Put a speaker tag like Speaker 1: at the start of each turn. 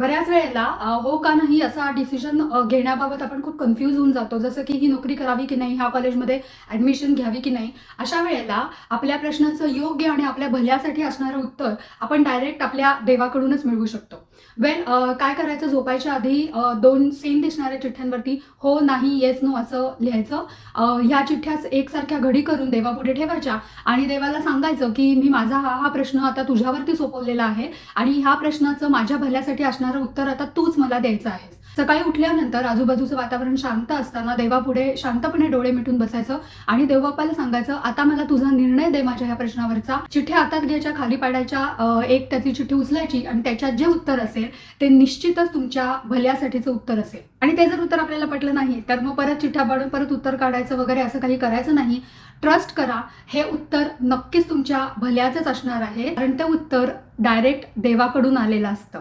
Speaker 1: बऱ्याच वेळेला हो का नाही असा डिसिजन घेण्याबाबत आपण खूप कन्फ्यूज होऊन जातो. जसं की ही नोकरी करावी की नाही, ह्या कॉलेजमध्ये ॲडमिशन घ्यावी की नाही. अशा वेळेला आपल्या प्रश्नाचं योग्य आणि आपल्या भल्यासाठी असणारं उत्तर आपण डायरेक्ट आपल्या देवाकडूनच मिळवू शकतो. काय करायचं, झोपायच्या आधी 2 सेम दिसणाऱ्या चिठ्ठ्यांवरती हो, नाही, येस, नो असं लिहायचं. ह्या चिठ्ठ्या एकसारख्या घडी करून देवापुढे ठेवायच्या आणि देवाला सांगायचं की मी माझा हा प्रश्न आता तुझ्यावरती सोपवलेला आहे आणि ह्या प्रश्नाचं माझ्या भल्यासाठी असणारं उत्तर आता तूच मला द्यायचं आहेस. सकाळी उठल्यानंतर आजूबाजूचं वातावरण शांत असताना देवापुढे शांतपणे डोळे मिटून बसायचं आणि देवबाप्पाला सांगायचं, आता मला तुझा निर्णय दे माझ्या ह्या प्रश्नावरचा. चिठ्ठ्या हातात घ्यायच्या, खाली पाडायच्या, एक त्यातली चिठ्ठी उचलायची आणि त्याच्यात जे उत्तर असेल ते निश्चितच तुमच्या भल्यासाठीचं उत्तर असेल. आणि ते जर उत्तर आपल्याला पटलं नाही तर मग परत चिठ्ठ्या पाडून परत उत्तर काढायचं वगैरे असं काही करायचं नाही. ट्रस्ट करा, हे उत्तर नक्कीच तुमच्या भल्याचंच असणार आहे, कारण ते उत्तर डायरेक्ट देवाकडून आलेलं असतं.